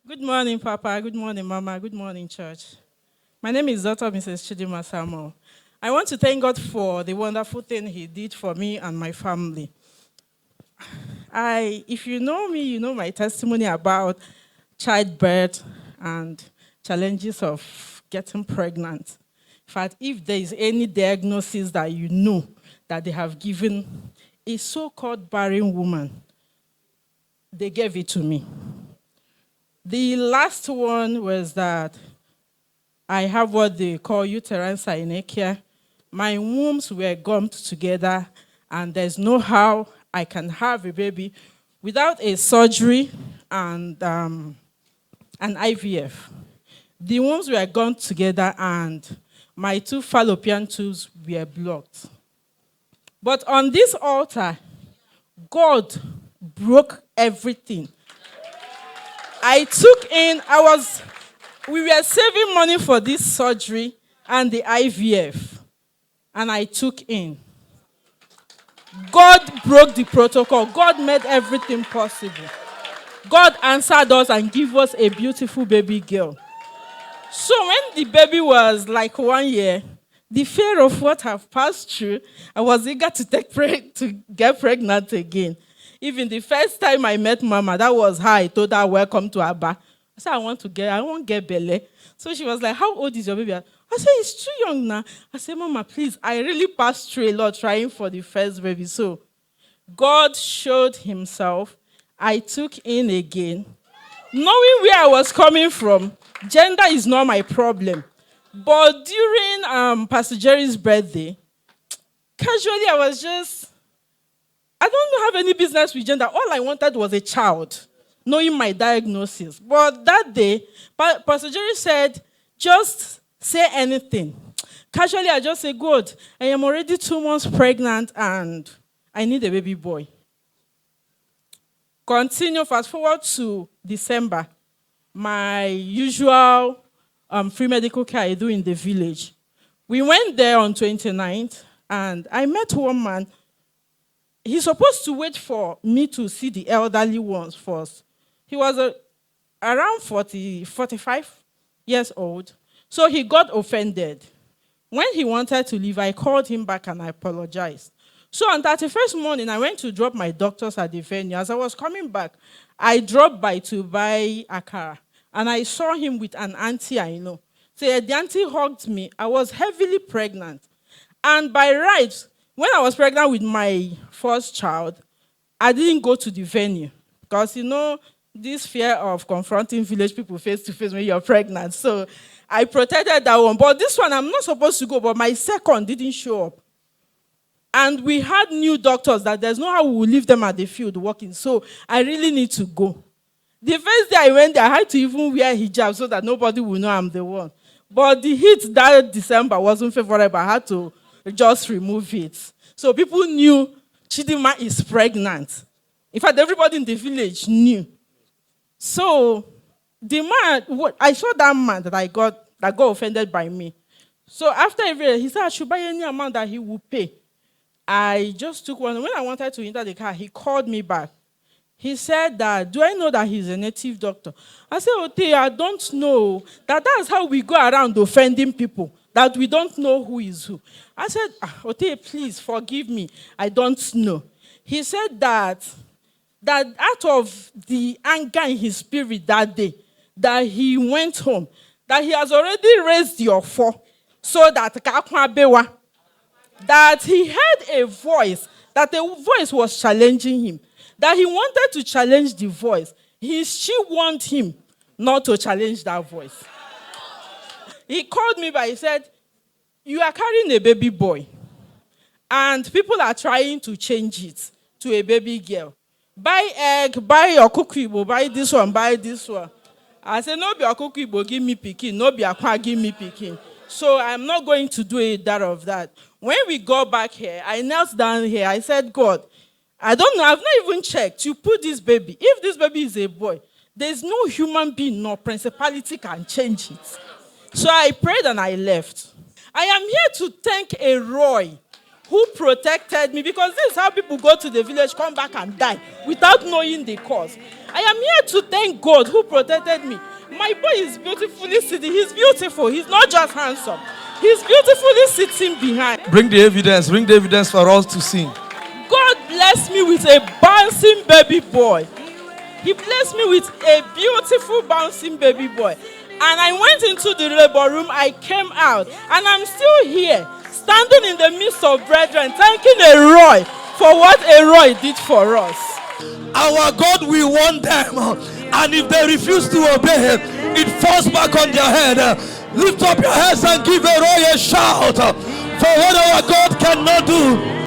Good morning, Papa. Good morning, Mama. Good morning, church. My name is Dr. Mrs. Chidima Samuel. I want to thank God for the wonderful thing He did for me and my family. If you know me, you know my testimony about childbirth and challenges of getting pregnant. In fact, if there is any diagnosis that you know that they have given a so-called barren woman, they gave it to me. The last one was that I have what they call uterine Synechiae. My wombs were gummed together, and there's no how I can have a baby without a surgery and an IVF. The wombs were gummed together, and my two fallopian tubes were blocked. But on this altar, God broke everything. We were saving money for this surgery and the IVF. And I took in. God broke the protocol. God made everything possible. God answered us and gave us a beautiful baby girl. So when the baby was like 1 year, the fear of what I've passed through, I was eager to get pregnant again. Even the first time I met Mama, that was how I told her, welcome to Abba. I said, I won't get belly. So she was like, how old is your baby? I said, it's too young now. I said, Mama, please, I really passed through a lot trying for the first baby. So God showed himself. I took in again. Knowing where I was coming from, gender is not my problem. But during Pastor Jerry's birthday, casually I don't have any business with gender. All I wanted was a child, knowing my diagnosis. But that day, Pastor Jerry said, just say anything. Casually, I just said, God, I am already 2 months pregnant and I need a baby boy. Continue, fast forward to December. My usual free medical care I do in the village. We went there on 29th, and I met one man. He's supposed to wait for me to see the elderly ones first. He was around 45 years old, so he got offended. When he wanted to leave, I called him back and I apologized. So on 31st morning, I went to drop my doctors at the venue. As I was coming back, I dropped by to buy akara, and I saw him with an auntie I know. So the auntie hugged me. I was heavily pregnant. And by rights, when I was pregnant with my first child, I didn't go to the venue because, this fear of confronting village people face to face when you're pregnant. So I protected that one. But this one, I'm not supposed to go, but my second didn't show up. And we had new doctors that there's no how we will leave them at the field working. So I really need to go. The first day I went there, I had to even wear hijab so that nobody will know I'm the one. But the heat that December wasn't favorable. I had to just remove it. So people knew Chidima is pregnant. In fact, everybody in the village knew. So the man, I saw that man that got offended by me. So after every, he said I should buy any amount that he would pay. I just took one. When I wanted to enter the car, he called me back. He said that, do I know that he's a native doctor? I said, Ote, I don't know. That's how we go around offending people, that we don't know who is who. I said, Ote, please forgive me. I don't know. He said that out of the anger in his spirit that day, that he went home, that he has already raised your four, so that he heard a voice, that the voice was challenging him, that he wanted to challenge the voice. She warned him not to challenge that voice. He called me back, he said, you are carrying a baby boy, and people are trying to change it to a baby girl. Buy egg, buy your cookie, buy this one, buy this one. I said, no be your cookie, give me pikin, no be your kwa, give me pikin. So I'm not going to do that of that. When we go back here, I knelt down here. I said, God, I don't know. I've not even checked. You put this baby. If this baby is a boy, there's no human being nor principality can change it. So I prayed and I left. I am here to thank a Roy who protected me, because this is how people go to the village, come back and die without knowing the cause. I am here to thank God who protected me. My boy is beautifully sitting. He's beautiful. He's not just handsome. He's beautifully sitting behind. Bring the evidence for us to see. God blessed me with a bouncing baby boy. He blessed me with a beautiful bouncing baby boy. And I went into the labor room, I came out, and I'm still here, standing in the midst of brethren, thanking Roy for what Roy did for us. Our God will warn them, and if they refuse to obey, it falls back on their head. Lift up your heads and give Roy a shout, for what our God cannot do,